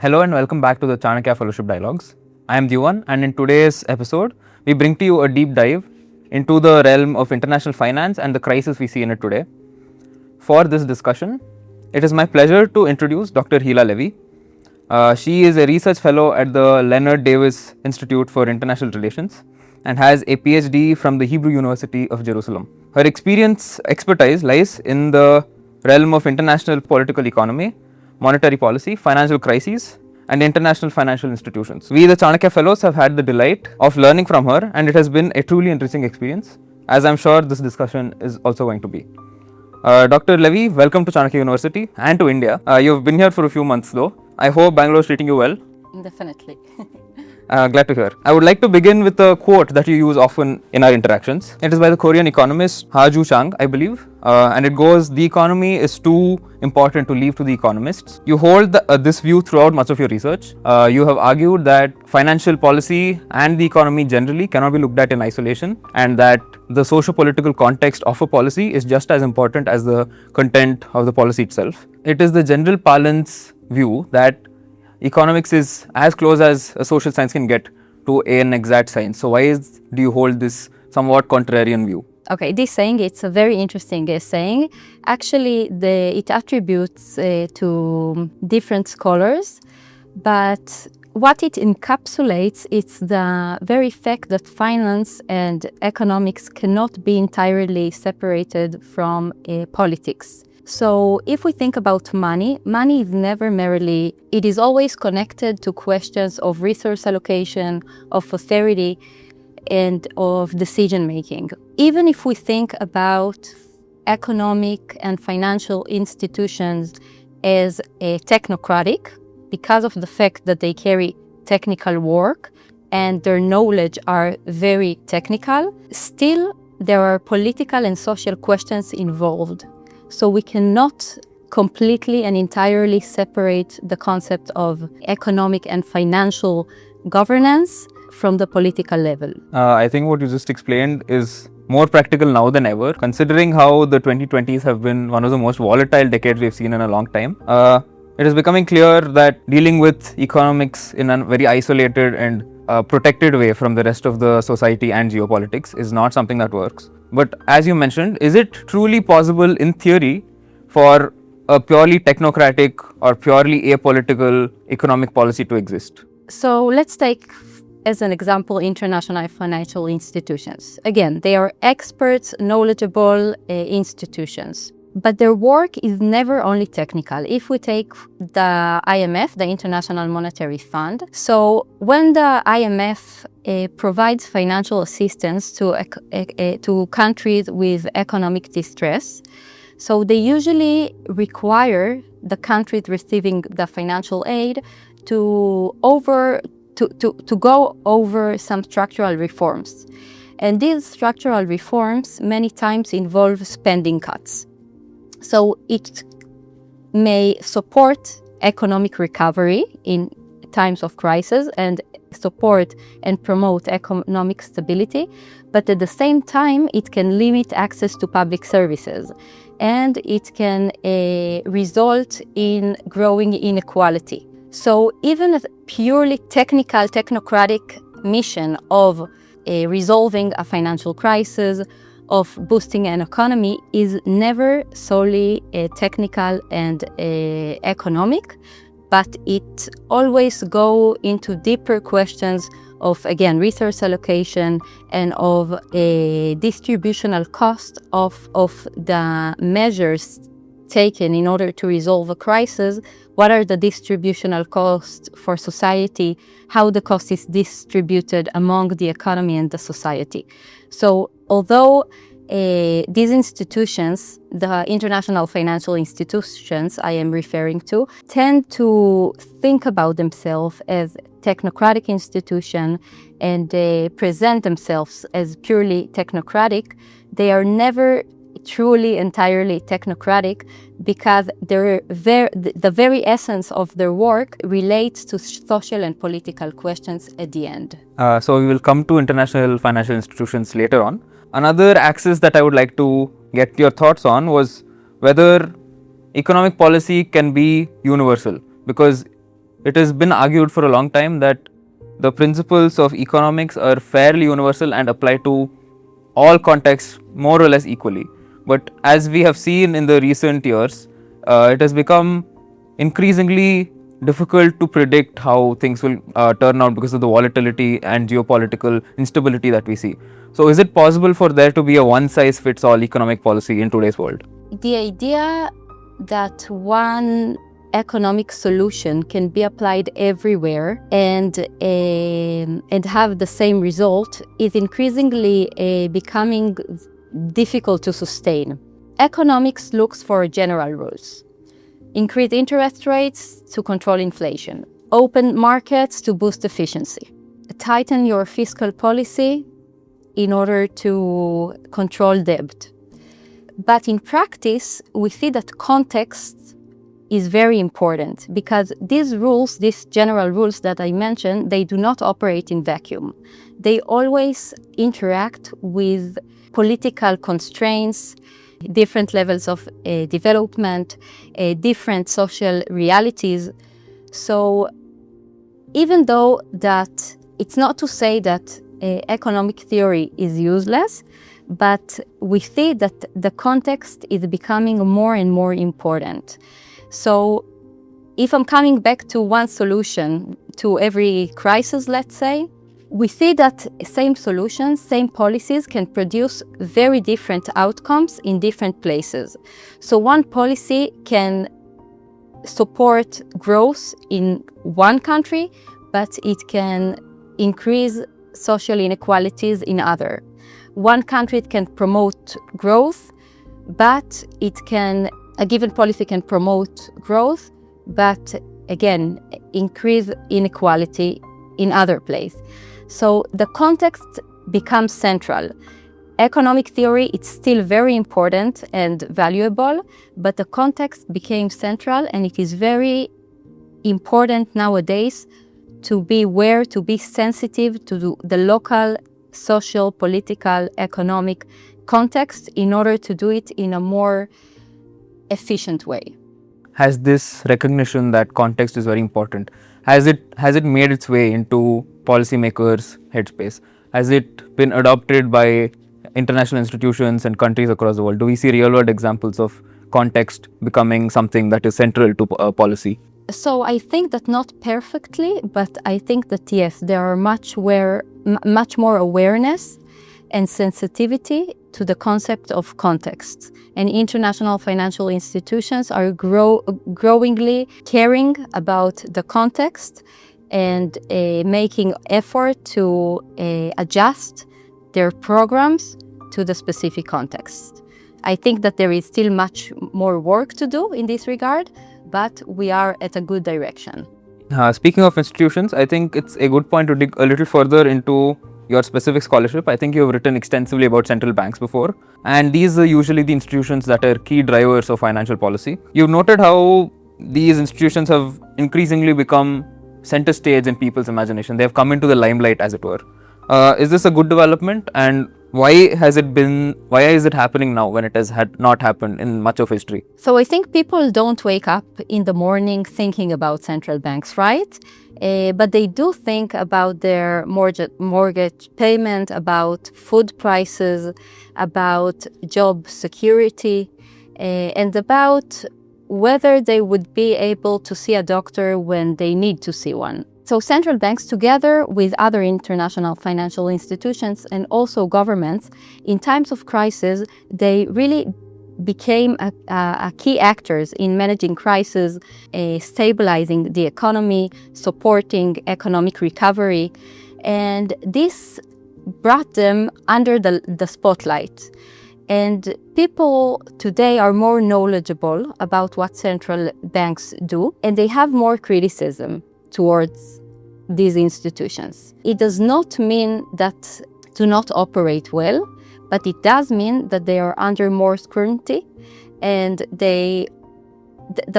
Hello and welcome back to the Chanakya Fellowship Dialogues. I am Dyuvan, and in today's episode, we bring to you a deep dive into the realm of international finance and the crisis we see in it today. For this discussion, it is my pleasure to introduce Dr. Hila Levi. She is a research fellow at the Leonard Davis Institute for International Relations and has a PhD from the Hebrew University of Jerusalem. Her expertise lies in the realm of international political economy, monetary policy, financial crises, and international financial institutions. We, the Chanakya Fellows, have had the delight of learning from her, and it has been a truly interesting experience, as I'm sure this discussion is also going to be. Dr. Levy, welcome to Chanakya University and to India. You've been here for a few months though. I hope Bangalore is treating you well. Definitely. Glad to hear. I would like to begin with a quote that you use often in our interactions. It is by the Korean economist Ha-Ju Chang, I believe, and it goes, "The economy is too important to leave to the economists." You hold this view throughout much of your research. You have argued that financial policy and the economy generally cannot be looked at in isolation, and that the socio-political context of a policy is just as important as the content of the policy itself. It is the general parlance view that economics is as close as a social science can get to an exact science. So why do you hold this somewhat contrarian view? Okay, this saying, it's a very interesting saying. Actually, it attributes to different scholars, but what it encapsulates is the very fact that finance and economics cannot be entirely separated from politics. So if we think about money is never merely, it is always connected to questions of resource allocation, of austerity, and of decision making. Even if we think about economic and financial institutions as technocratic, because of the fact that they carry technical work and their knowledge are very technical, still there are political and social questions involved. So we cannot completely and entirely separate the concept of economic and financial governance from the political level. I think what you just explained is more practical now than ever, considering how the 2020s have been one of the most volatile decades we've seen in a long time. It is becoming clear that dealing with economics in a very isolated and protected way from the rest of the society and geopolitics is not something that works. But as you mentioned, is it truly possible in theory for a purely technocratic or purely apolitical economic policy to exist? So let's take as an example international financial institutions. Again, they are experts, knowledgeable institutions. But their work is never only technical. If we take the IMF, the International Monetary Fund, so when the IMF provides financial assistance to countries with economic distress, so they usually require the countries receiving the financial aid to go over some structural reforms. And these structural reforms many times involve spending cuts. So it may support economic recovery in times of crisis and support and promote economic stability, but at the same time it can limit access to public services and it can result in growing inequality. So even a purely technical, technocratic mission of resolving a financial crisis, of boosting an economy is never solely technical and economic, but it always go into deeper questions of, again, resource allocation and of a distributional cost of the measures taken in order to resolve a crisis. What are the distributional costs for society? How the cost is distributed among the economy and the society. So although these institutions, the international financial institutions I am referring to, tend to think about themselves as technocratic institution and they present themselves as purely technocratic, they are never truly entirely technocratic because the very essence of their work relates to social and political questions at the end. So we will come to international financial institutions later on. Another axis that I would like to get your thoughts on was whether economic policy can be universal, because it has been argued for a long time that the principles of economics are fairly universal and apply to all contexts more or less equally. But as we have seen in the recent years, it has become increasingly difficult to predict how things will turn out because of the volatility and geopolitical instability that we see. So, is it possible for there to be a one-size-fits-all economic policy in today's world? The idea that one economic solution can be applied everywhere and have the same result is increasingly becoming difficult to sustain. Economics looks for general rules. Increase interest rates to control inflation. Open markets to boost efficiency. Tighten your fiscal policy in order to control debt. But in practice, we see that context is very important because these rules, these general rules that I mentioned, they do not operate in vacuum. They always interact with political constraints, different levels of development, different social realities. So even though that it's not to say that economic theory is useless, but we see that the context is becoming more and more important. So if I'm coming back to one solution to every crisis, let's say, we see that same solutions, same policies can produce very different outcomes in different places. So one policy can support growth in one country, but it can increase social inequalities in other. One country can promote growth, but a given policy can promote growth, but again, increase inequality in other places. So the context becomes central. Economic theory, it's still very important and valuable, but the context became central, and it is very important nowadays to be aware, to be sensitive to the local social, political, economic context in order to do it in a more efficient way. Has this recognition that context is very important, has it made its way into policymakers' headspace? Has it been adopted by international institutions and countries across the world? Do we see real-world examples of context becoming something that is central to policy? So I think that not perfectly, but I think that yes, there are much more awareness and sensitivity to the concept of context. And international financial institutions are growingly caring about the context and making effort to adjust their programs to the specific context. I think that there is still much more work to do in this regard, but we are at a good direction. Speaking of institutions, I think it's a good point to dig a little further into your specific scholarship. I think you have written extensively about central banks before, and these are usually the institutions that are key drivers of financial policy. You've noted how these institutions have increasingly become center stage in people's imagination. They have come into the limelight, as it were. Is this a good development, and why is it happening now when it had not happened in much of history? So I think people don't wake up in the morning thinking about central banks, right? But they do think about their mortgage payment, about food prices, about job security, and about whether they would be able to see a doctor when they need to see one. So central banks, together with other international financial institutions and also governments, in times of crisis, they really became a key actors in managing crisis, stabilizing the economy, supporting economic recovery. And this brought them under the spotlight. And people today are more knowledgeable about what central banks do, and they have more criticism towards these institutions. It does not mean that do not operate well, but it does mean that they are under more scrutiny, and the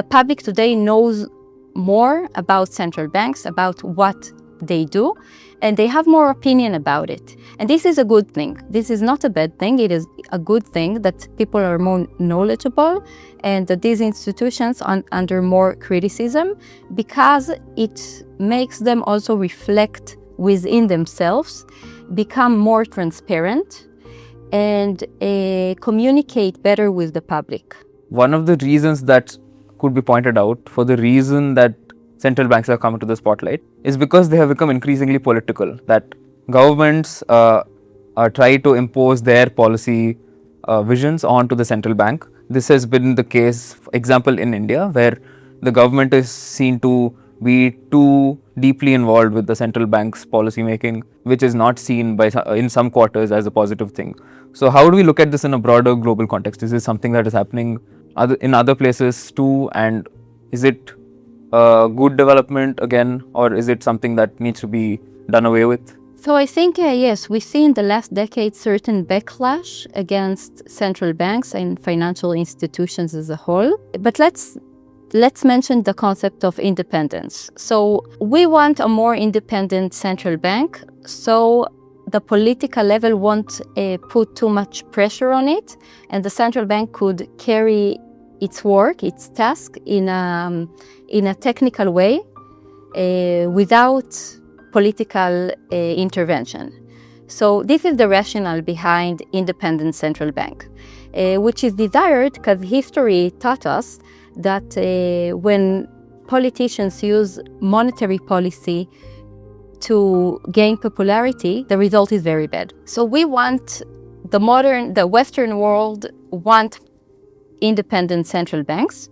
public today knows more about central banks, about what they do, and they have more opinion about it. And this is a good thing. This is not a bad thing. It is a good thing that people are more knowledgeable and that these institutions are under more criticism, because it makes them also reflect within themselves, become more transparent, and communicate better with the public. One of the reasons that could be pointed out for the reason that central banks have come into the spotlight is because they have become increasingly political, that governments try to impose their policy visions onto the central bank. This has been the case, for example, in India, where the government is seen to be too deeply involved with the central bank's policy making, which is not seen in some quarters as a positive thing. So how do we look at this in a broader global context? Is this something that is happening in other places too, and is it good development again, or is it something that needs to be done away with? So I think, yes, we see in the last decade certain backlash against central banks and financial institutions as a whole. But let's mention the concept of independence. So we want a more independent central bank, so the political level won't put too much pressure on it, and the central bank could carry its work, its task in a technical way without political intervention. So this is the rationale behind independent central bank, which is desired because history taught us that when politicians use monetary policy to gain popularity, the result is very bad. So we want the Western world want independent central banks.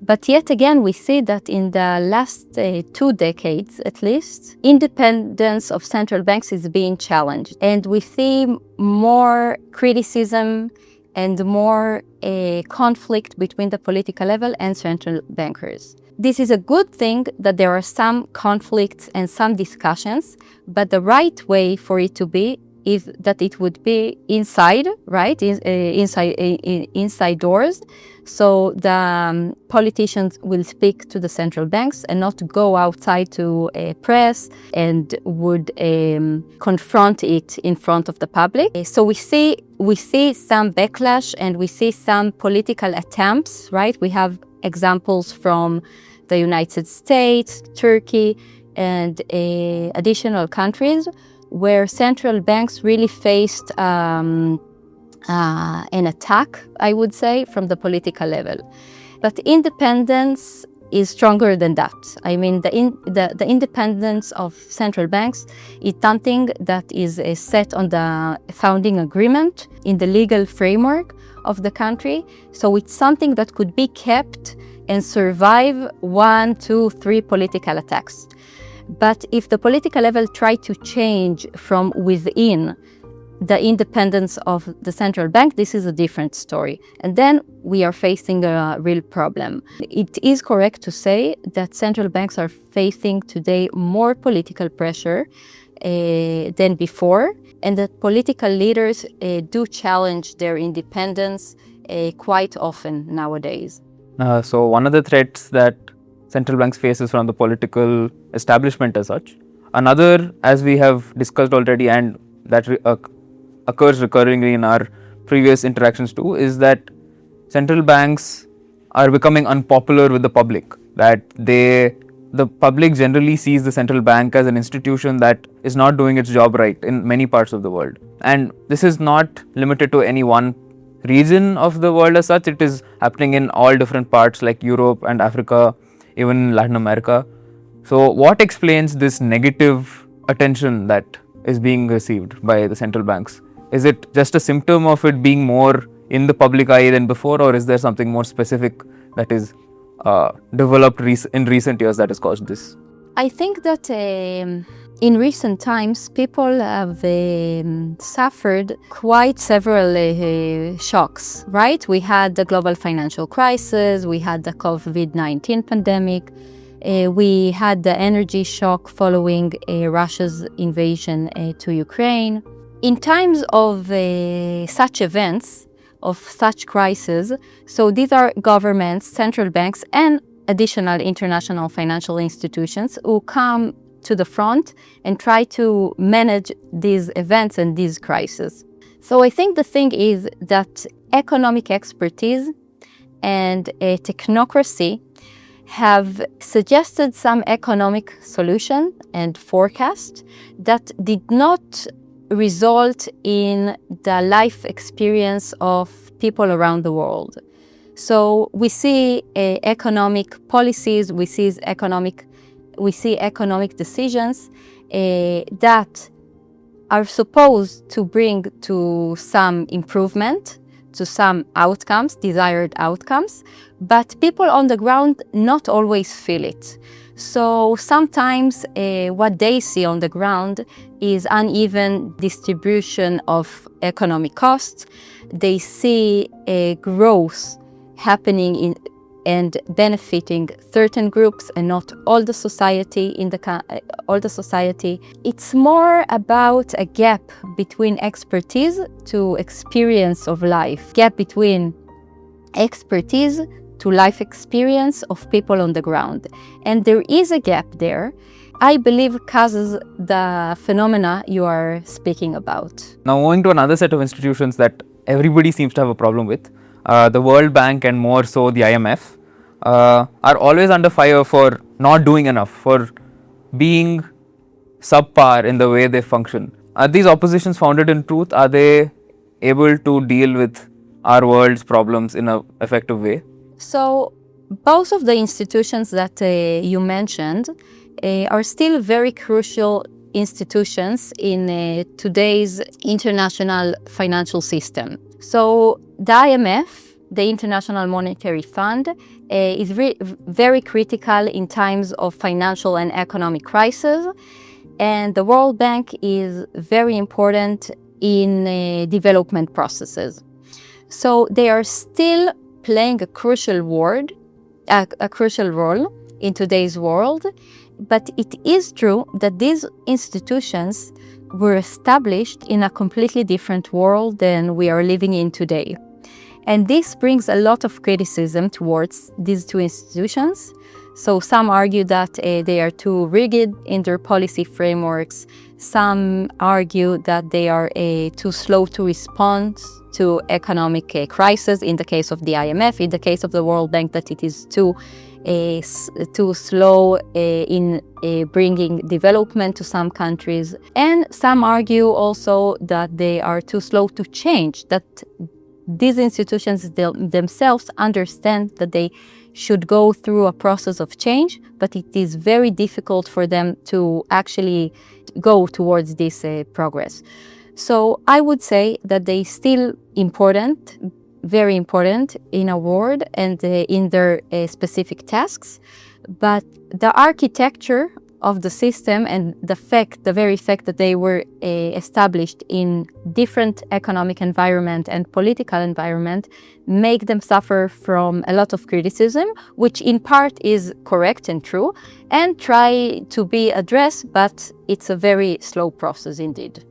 But yet again, we see that in the last 2 decades, at least, independence of central banks is being challenged. And we see more criticism and more conflict between the political level and central bankers. This is a good thing that there are some conflicts and some discussions, but the right way for it to be is that it would be inside, right? Inside doors. So the politicians will speak to the central banks and not go outside to press and would confront it in front of the public. So we see some backlash and we see some political attempts, right? We have examples from the United States, Turkey, and additional countries where central banks really faced an attack, I would say, from the political level. But independence is stronger than that. I mean, the independence of central banks is something that is set on the founding agreement in the legal framework of the country. So it's something that could be kept and survive 1, 2, 3 political attacks. But if the political level try to change from within the independence of the central bank, this is a different story. And then we are facing a real problem. It is correct to say that central banks are facing today more political pressure than before, and that political leaders do challenge their independence quite often nowadays. So one of the threats that central banks faces from the political establishment as such. Another, as we have discussed already, and that occurs recurringly in our previous interactions too, is that central banks are becoming unpopular with the public. That the public generally sees the central bank as an institution that is not doing its job right in many parts of the world. And this is not limited to any one region of the world as such. It is happening in all different parts like Europe and Africa, even Latin America. So what explains this negative attention that is being received by the central banks? Is it just a symptom of it being more in the public eye than before, or is there something more specific that is developed in recent years that has caused this? I think that in recent times, people have suffered quite several shocks, right? We had the global financial crisis, we had the COVID-19 pandemic, we had the energy shock following Russia's invasion to Ukraine. In times of such events, of such crises, so these are governments, central banks, and additional international financial institutions who come to the front and try to manage these events and these crises. So I think the thing is that economic expertise and a technocracy have suggested some economic solution and forecast that did not result in the life experience of people around the world. So we see economic policies, we see economic decisions that are supposed to bring to some improvement, to some outcomes, desired outcomes, but people on the ground not always feel it. So sometimes what they see on the ground is uneven distribution of economic costs. They see a growth happening in and benefiting certain groups and not all the society It's more about a gap between expertise to experience of life, gap between expertise to life experience of people on the ground. And there is a gap there, I believe, causes the phenomena you are speaking about. Now moving to another set of institutions that everybody seems to have a problem with, the World Bank and more so the IMF, are always under fire for not doing enough, for being subpar in the way they function. Are these oppositions founded in truth? Are they able to deal with our world's problems in an effective way? So both of the institutions that you mentioned are still very crucial institutions in today's international financial system. So the IMF, the International Monetary Fund, is very critical in times of financial and economic crisis, and the World Bank is very important in development processes. So they are still playing a crucial role in today's world, but it is true that these institutions were established in a completely different world than we are living in today. And this brings a lot of criticism towards these two institutions. So some argue that they are too rigid in their policy frameworks. Some argue that they are too slow to respond to economic crisis. In the case of the IMF, in the case of the World Bank, that it is too slow in bringing development to some countries. And some argue also that they are too slow to change, that these institutions themselves understand that they should go through a process of change, but it is very difficult for them to actually go towards this progress. So I would say that they still important, very important in a world and in their specific tasks, but the architecture of the system and the very fact that they were established in different economic environment and political environment make them suffer from a lot of criticism, which in part is correct and true, and try to be addressed, but it's a very slow process indeed.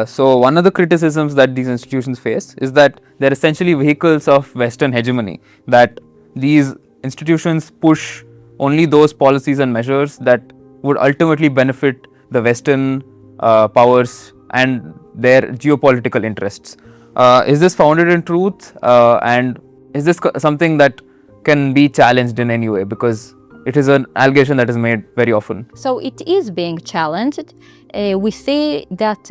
So one of the criticisms that these institutions face is that they're essentially vehicles of Western hegemony, that these institutions push only those policies and measures that would ultimately benefit the Western powers and their geopolitical interests. Is this founded in truth, and is this something that can be challenged in any way? Because it is an allegation that is made very often. So it is being challenged. We see that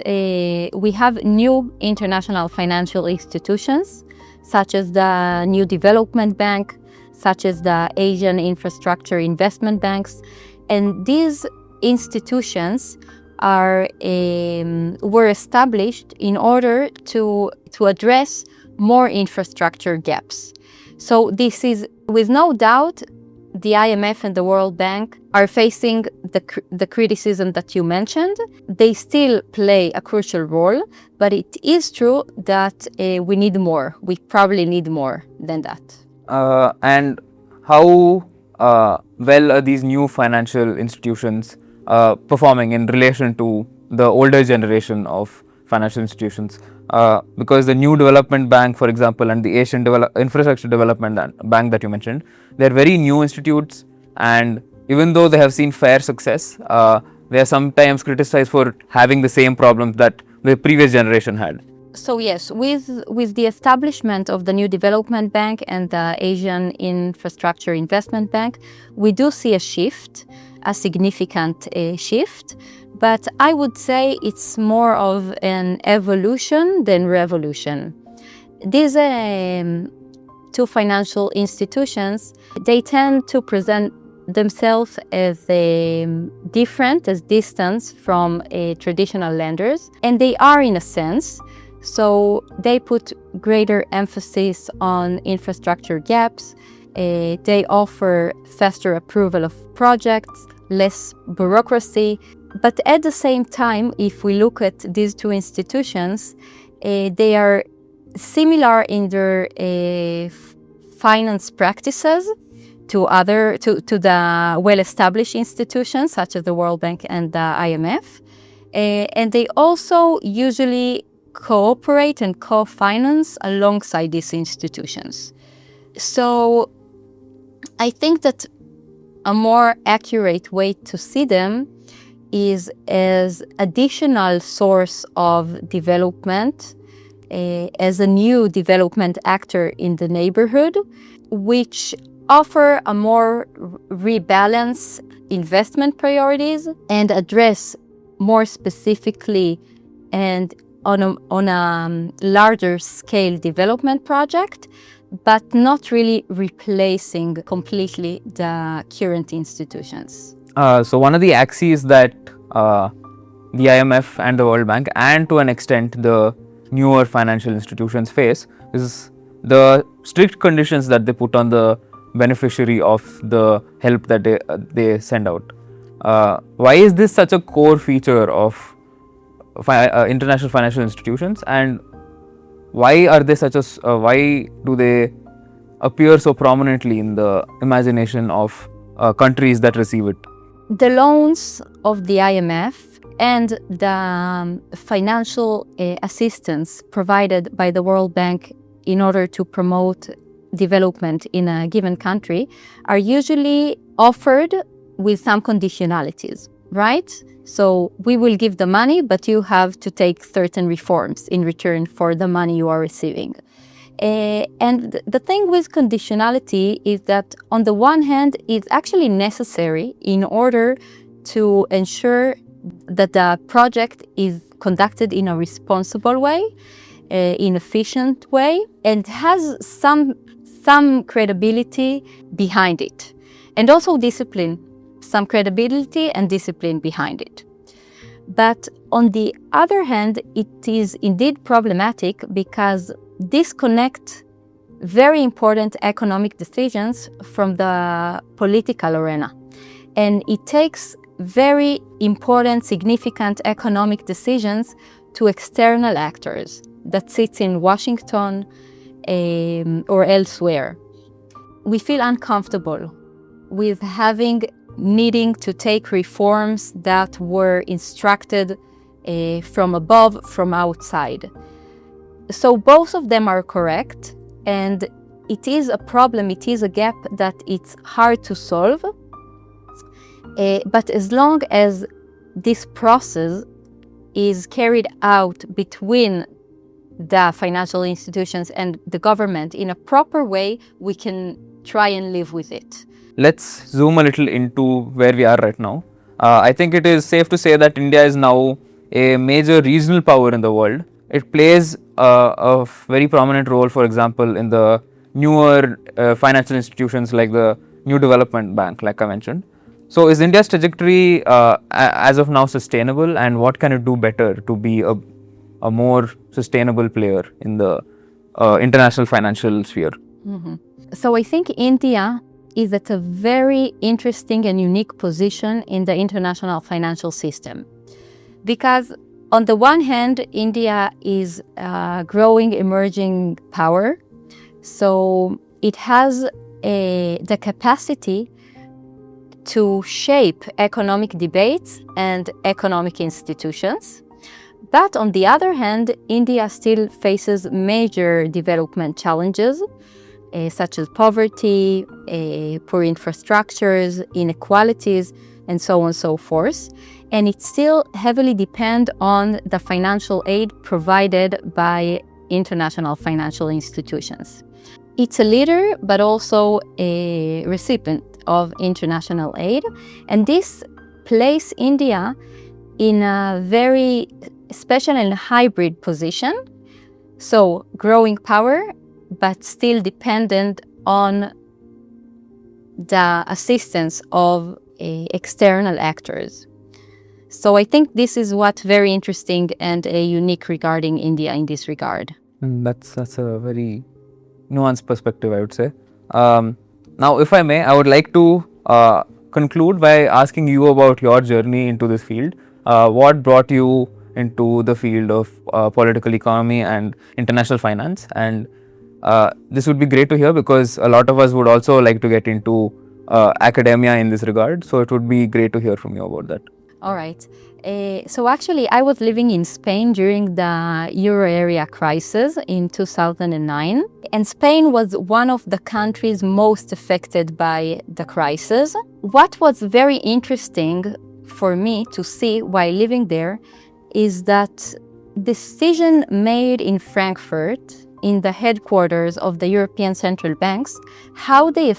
we have new international financial institutions, such as the New Development Bank, such as the Asian Infrastructure Investment Banks. And these institutions were established in order to address more infrastructure gaps. So this is, with no doubt, the IMF and the World Bank are facing the criticism that you mentioned. They still play a crucial role, but it is true that we need more. We probably need more than that. And how well are these new financial institutions performing in relation to the older generation of financial institutions? Because the New Development Bank, for example, and the Asian Infrastructure Development Bank that you mentioned, they're very new institutes, and even though they have seen fair success, they are sometimes criticized for having the same problems that the previous generation had. So yes, with the establishment of the new development bank and the Asian Infrastructure Investment Bank, we do see a shift, a significant shift, but I would say it's more of an evolution than revolution. These two financial institutions, they tend to present themselves as different, as distant from traditional lenders, and they are in a sense. So they put greater emphasis on infrastructure gaps. They offer faster approval of projects, less bureaucracy. But at the same time, if we look at these two institutions, they are similar in their finance practices to the well-established institutions such as the World Bank and the IMF. And they also usually cooperate and co-finance alongside these institutions. So I think that a more accurate way to see them is as additional source of development, as a new development actor in the neighborhood, which offer a more rebalance investment priorities and address more specifically and on a larger scale development project, but not really replacing completely the current institutions. So one of the axes that the IMF and the World Bank, and to an extent the newer financial institutions face, is the strict conditions that they put on the beneficiary of the help that they send out. Why is this such a core feature of international financial institutions, and why are they why do they appear so prominently in the imagination of countries that receive it? The loans of the IMF and the financial assistance provided by the World Bank in order to promote development in a given country are usually offered with some conditionalities, right? So we will give the money, but you have to take certain reforms in return for the money you are receiving. And the thing with conditionality is that on the one hand, it's actually necessary in order to ensure that the project is conducted in a responsible way, in efficient way, and has some credibility behind it. And also discipline, some credibility and discipline behind it. But on the other hand, it is indeed problematic because disconnect very important economic decisions from the political arena. And it takes very important, significant economic decisions to external actors that sit in Washington or elsewhere. We feel uncomfortable with needing to take reforms that were instructed from above, from outside. So both of them are correct, and it is a problem, it is a gap that it's hard to solve. But as long as this process is carried out between the financial institutions and the government in a proper way, we can try and live with it. Let's zoom a little into where we are right now. I think it is safe to say that India is now a major regional power in the world. It plays a very prominent role, for example, in the newer financial institutions like the New Development Bank, like I mentioned. So is India's trajectory as of now sustainable, and what can it do better to be a more sustainable player in the international financial sphere? Mm-hmm. So I think India is at a very interesting and unique position in the international financial system. Because on the one hand, India is a growing, emerging power. So it has the capacity to shape economic debates and economic institutions. But on the other hand, India still faces major development challenges, such as poverty, poor infrastructures, inequalities, and so on and so forth. and it still heavily depends on the financial aid provided by international financial institutions. It's a leader, but also a recipient of international aid, and this places India in a very special and hybrid position. So growing power, but still dependent on the assistance of external actors. So I think this is what's very interesting and unique regarding India in this regard. That's a very nuanced perspective, I would say. Now, if I may, I would like to conclude by asking you about your journey into this field. What brought you into the field of political economy and international finance? And this would be great to hear because a lot of us would also like to get into academia in this regard. So it would be great to hear from you about that. All right. So actually, I was living in Spain during the Euro area crisis in 2009. And Spain was one of the countries most affected by the crisis. What was very interesting for me to see while living there is that decision made in Frankfurt, in the headquarters of the European Central Banks, how they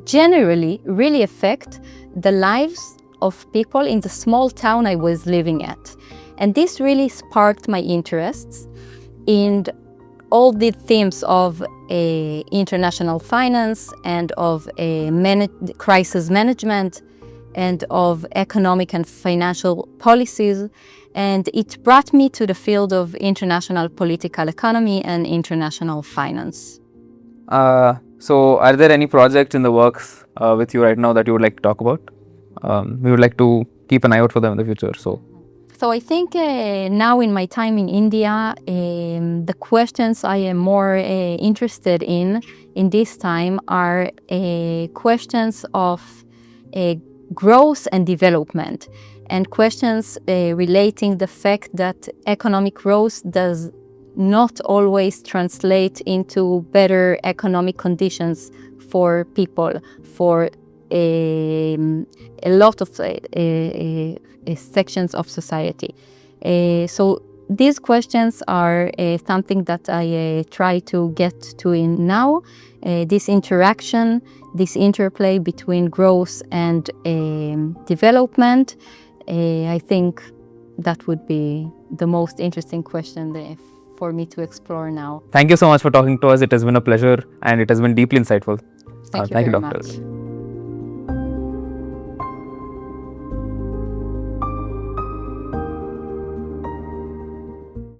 generally really affect the lives of people in the small town I was living at. And this really sparked my interests in all the themes of international finance and of crisis management and of economic and financial policies. And it brought me to the field of international political economy and international finance. So are there any projects in the works with you right now that you would like to talk about? We would like to keep an eye out for them in the future. So I think now in my time in India, the questions I am more interested in this time are questions of growth and development, and questions relating the fact that economic growth does not always translate into better economic conditions for people, for a lot of sections of society. So these questions are something that I try to get to in now. This interaction, this interplay between growth and development, I think that would be the most interesting question for me to explore now. Thank you so much for talking to us. It has been a pleasure and it has been deeply insightful. Thank you very doctor. much.